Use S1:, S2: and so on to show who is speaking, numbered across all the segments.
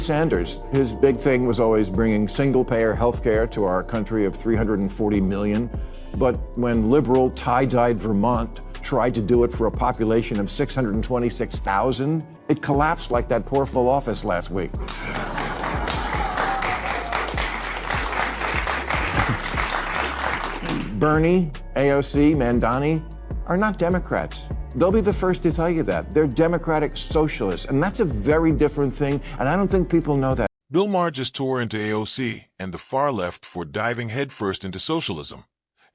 S1: Sanders, his big thing was always bringing single-payer health care to our country of 340 million. But when liberal, tie-dyed Vermont tried to do it for a population of 626,000, it collapsed like that poor full office last week. Bernie, AOC, Mandani are not Democrats. They'll be the first to tell you that. They're democratic socialists, and that's a very different thing, and I don't think people know that.
S2: Bill Maher just tore into AOC and the far left for diving headfirst into socialism,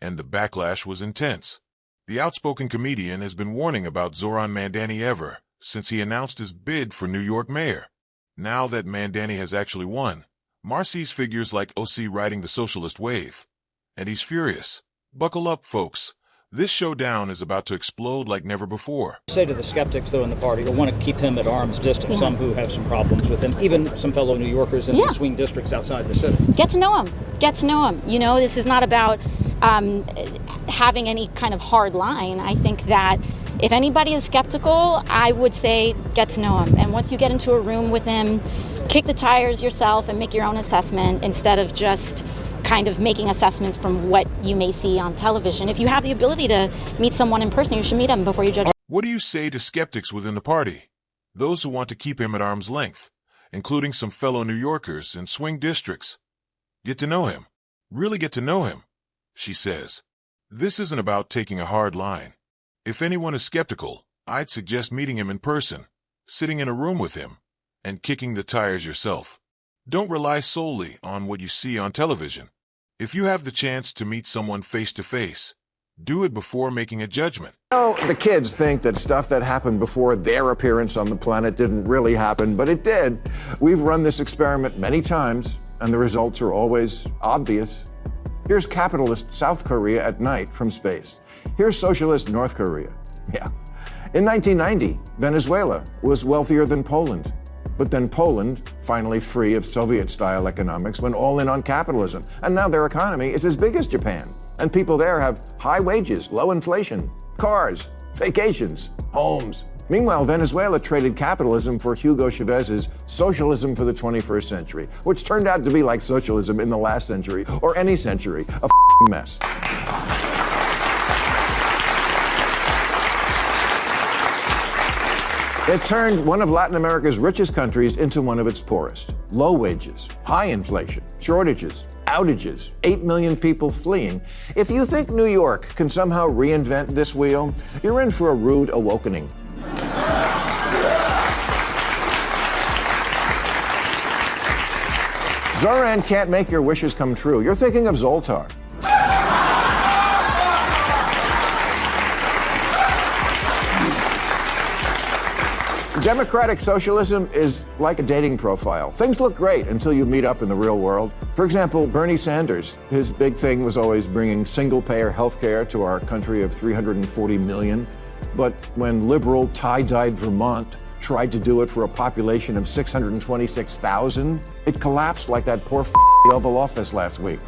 S2: and the backlash was intense. The outspoken comedian has been warning about Zohran Mandani ever since he announced his bid for New York mayor. Now that Mandani has actually won, Maher sees figures like OC riding the socialist wave, and he's furious. Buckle up, folks. This showdown is about to explode like never before.
S3: I say to the skeptics, though, in the party who want to keep him at arm's distance, some who have some problems with him, even some fellow New Yorkers in the swing districts outside the city.
S4: Get to know him. Get to know him. You know, this is not about having any kind of hard line. I think that if anybody is skeptical, I would say get to know him. And once you get into a room with him, kick the tires yourself and make your own assessment instead of just kind of making assessments from what you may see on television. If you have the ability to meet someone in person, you should meet him before you judge.
S2: What do you say to skeptics within the party? Those who want to keep him at arm's length, including some fellow New Yorkers in swing districts. Get to know him. Really get to know him, she says. This isn't about taking a hard line. If anyone is skeptical, I'd suggest meeting him in person, sitting in a room with him, and kicking the tires yourself. Don't rely solely on what you see on television. If you have the chance to meet someone face-to-face, do it before making a judgment.
S1: The kids think that stuff that happened before their appearance on the planet didn't really happen, but it did. We've run this experiment many times, and the results are always obvious. Here's capitalist South Korea at night from space. Here's socialist North Korea. Yeah. In 1990, Venezuela was wealthier than Poland. But then Poland, finally free of Soviet-style economics, went all in on capitalism. And now their economy is as big as Japan. And people there have high wages, low inflation, cars, vacations, homes. Meanwhile, Venezuela traded capitalism for Hugo Chavez's Socialism for the 21st Century, which turned out to be like socialism in the last century, or any century, a mess. It turned one of Latin America's richest countries into one of its poorest. Low wages, high inflation, shortages, outages, 8 million people fleeing. If you think New York can somehow reinvent this wheel, you're in for a rude awakening. Zohran can't make your wishes come true. You're thinking of Zoltar. Democratic socialism is like a dating profile. Things look great until you meet up in the real world. For example, Bernie Sanders, his big thing was always bringing single-payer health care to our country of 340 million. But when liberal, tie-dyed Vermont tried to do it for a population of 626,000, it collapsed like that poor Oval Office last week.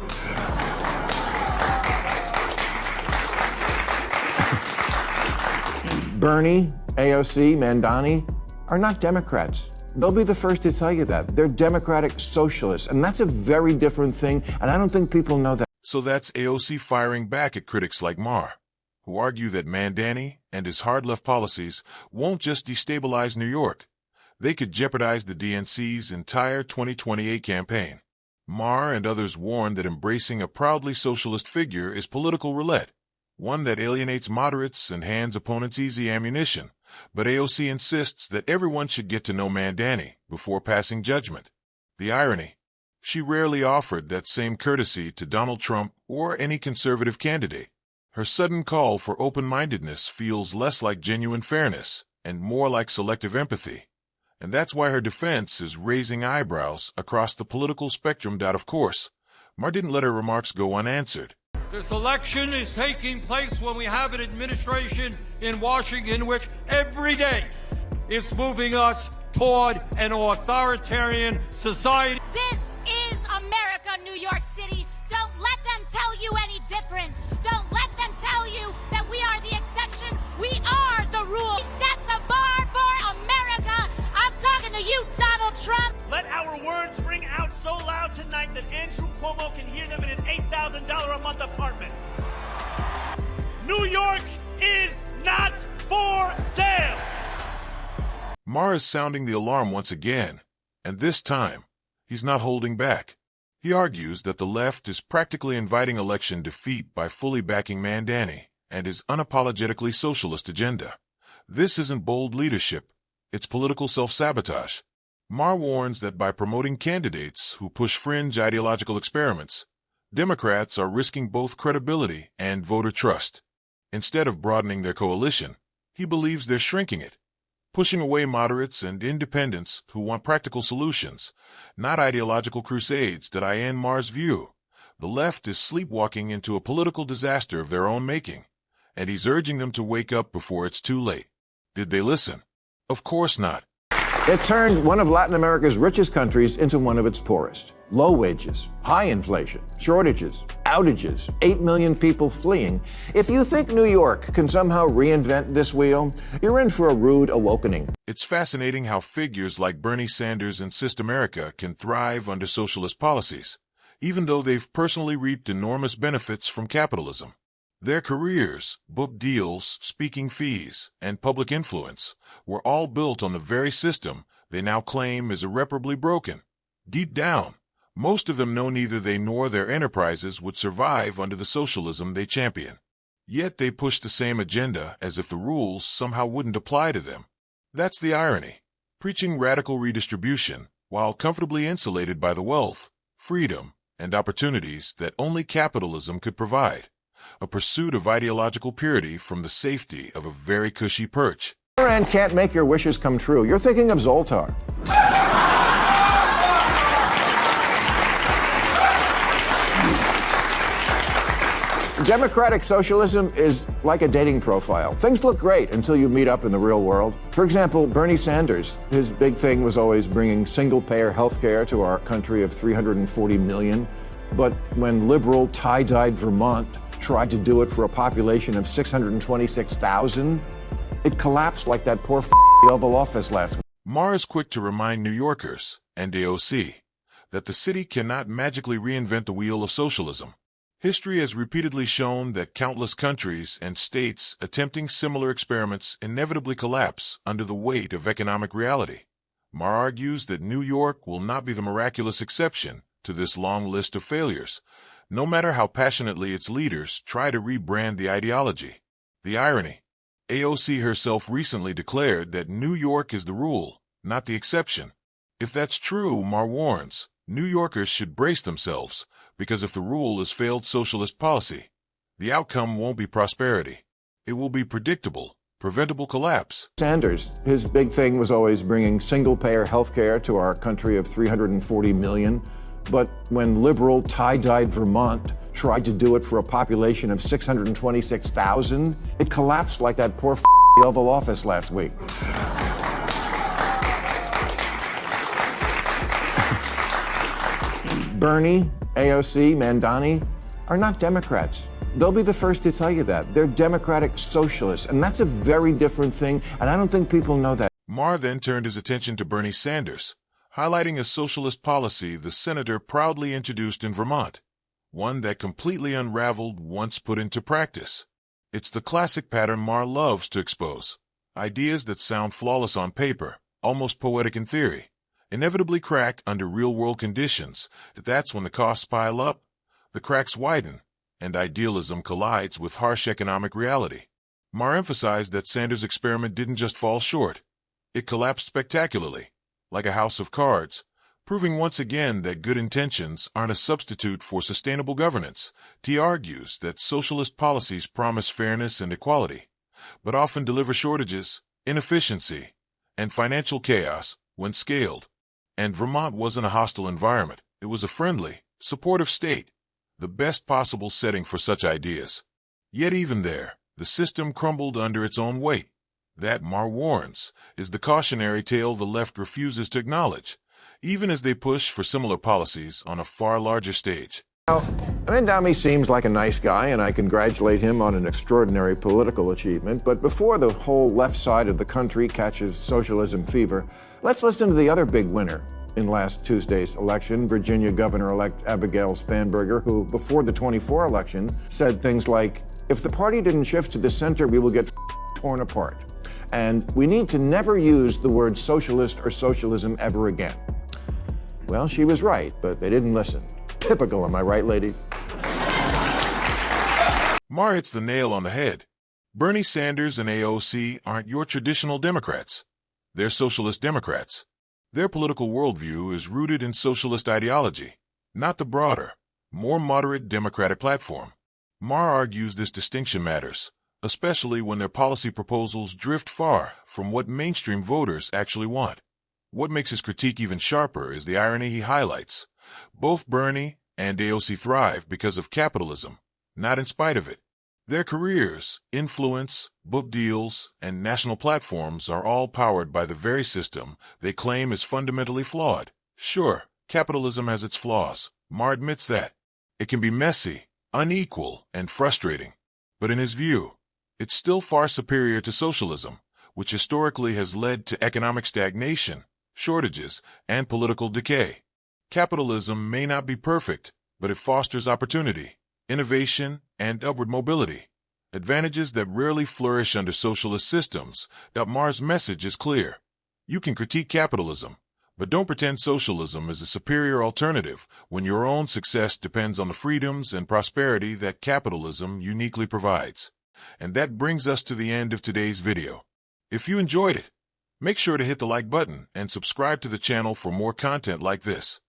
S1: Bernie, AOC, Mandani are not Democrats. They'll be the first to tell you that. They're democratic socialists, and that's a very different thing, and I don't think people know that.
S2: So that's AOC firing back at critics like Maher, who argue that Mandani and his hard-left policies won't just destabilize New York. They could jeopardize the DNC's entire 2028 campaign. Maher and others warn that embracing a proudly socialist figure is political roulette, one that alienates moderates and hands opponents easy ammunition. But AOC insists that everyone should get to know Mandani before passing judgment. The irony: she rarely offered that same courtesy to Donald Trump or any conservative candidate. Her sudden call for open-mindedness feels less like genuine fairness and more like selective empathy. And that's why her defense is raising eyebrows across the political spectrum. Of course, Maher didn't let her remarks go unanswered.
S5: This election is taking place when we have an administration in Washington which every day is moving us toward an authoritarian society.
S6: This is America, New York City. Don't let them tell you any different. Don't let them tell you that we are the exception. We are the rule. We set the bar for America. I'm talking to you, Donald Trump.
S7: Let our tonight that Andrew Cuomo can hear them in his $8,000 a month apartment. New York is not for sale.
S2: Maher is sounding the alarm once again, and this time, he's not holding back. He argues that the left is practically inviting election defeat by fully backing Mandani and his unapologetically socialist agenda. This isn't bold leadership, it's political self-sabotage. Maher warns that by promoting candidates who push fringe ideological experiments, Democrats are risking both credibility and voter trust. Instead of broadening their coalition, he believes they're shrinking it, pushing away moderates and independents who want practical solutions, not ideological crusades that end Maher's view. The left is sleepwalking into a political disaster of their own making, and he's urging them to wake up before it's too late. Did they listen? Of course not.
S1: It turned one of Latin America's richest countries into one of its poorest. Low wages, high inflation, shortages, outages, 8 million people fleeing. If you think New York can somehow reinvent this wheel, you're in for a rude awakening.
S2: It's fascinating how figures like Bernie Sanders insist America can thrive under socialist policies, even though they've personally reaped enormous benefits from capitalism. Their careers, book deals, speaking fees, and public influence were all built on the very system they now claim is irreparably broken. Deep down, most of them know neither they nor their enterprises would survive under the socialism they champion. Yet they push the same agenda as if the rules somehow wouldn't apply to them. That's the irony. Preaching radical redistribution while comfortably insulated by the wealth, freedom, and opportunities that only capitalism could provide. A pursuit of ideological purity from the safety of a very cushy perch.
S1: And can't make your wishes come true. You're thinking of Zoltar. Democratic socialism is like a dating profile. Things look great until you meet up in the real world. For example, Bernie Sanders, his big thing was always bringing single-payer health care to our country of 340 million. But when liberal, tie-dyed Vermont tried to do it for a population of 626,000, it collapsed like that poor the Oval Office last week.
S2: Maher is quick to remind New Yorkers and AOC that the city cannot magically reinvent the wheel of socialism. History has repeatedly shown that countless countries and states attempting similar experiments inevitably collapse under the weight of economic reality. Maher argues that New York will not be the miraculous exception to this long list of failures, no matter how passionately its leaders try to rebrand the ideology. The irony: AOC herself recently declared that New York is the rule, not the exception. If that's true, Maher warns, New Yorkers should brace themselves, because if the rule is failed socialist policy, the outcome won't be prosperity. It will be predictable, preventable collapse.
S1: Sanders, his big thing was always bringing single-payer health care to our country of 340 million. But when liberal, tie-dyed Vermont tried to do it for a population of 626,000, it collapsed like that poor the Oval Office last week. Bernie, AOC, Mandani are not Democrats. They'll be the first to tell you that. They're democratic socialists, and that's a very different thing, and I don't think people know that.
S2: Maher then turned his attention to Bernie Sanders, highlighting a socialist policy the senator proudly introduced in Vermont, one that completely unraveled once put into practice. It's the classic pattern Maher loves to expose. Ideas that sound flawless on paper, almost poetic in theory, inevitably crack under real-world conditions. That's when the costs pile up, the cracks widen, and idealism collides with harsh economic reality. Maher emphasized that Sanders' experiment didn't just fall short. It collapsed spectacularly, like a house of cards, proving once again that good intentions aren't a substitute for sustainable governance. He argues that socialist policies promise fairness and equality, but often deliver shortages, inefficiency, and financial chaos when scaled. And Vermont wasn't a hostile environment. It was a friendly, supportive state, the best possible setting for such ideas. Yet even there, the system crumbled under its own weight. That, Maher warns, is the cautionary tale the left refuses to acknowledge, even as they push for similar policies on a far larger stage.
S1: Now, Mandani seems like a nice guy, and I congratulate him on an extraordinary political achievement. But before the whole left side of the country catches socialism fever, let's listen to the other big winner, in last Tuesday's election, Virginia Governor-elect Abigail Spanberger, who before the 24 election said things like, "If the party didn't shift to the center, we will get torn apart. And we need to never use the word socialist or socialism ever again." Well, she was right, but they didn't listen. Typical, am I right, ladies?
S2: Maher hits the nail on the head. Bernie Sanders and AOC aren't your traditional Democrats. They're socialist Democrats. Their political worldview is rooted in socialist ideology, not the broader, more moderate Democratic platform. Maher argues this distinction matters, especially when their policy proposals drift far from what mainstream voters actually want. What makes his critique even sharper is the irony he highlights. Both Bernie and AOC thrive because of capitalism, not in spite of it. Their careers, influence, book deals, and national platforms are all powered by the very system they claim is fundamentally flawed. Sure, capitalism has its flaws. Maher admits that. It can be messy, unequal, and frustrating. But in his view, it's still far superior to socialism, which historically has led to economic stagnation, shortages, and political decay. Capitalism may not be perfect, but it fosters opportunity, innovation, and upward mobility, advantages that rarely flourish under socialist systems. Maher's message is clear. You can critique capitalism, but don't pretend socialism is a superior alternative when your own success depends on the freedoms and prosperity that capitalism uniquely provides. And that brings us to the end of today's video. If you enjoyed it, make sure to hit the like button and subscribe to the channel for more content like this.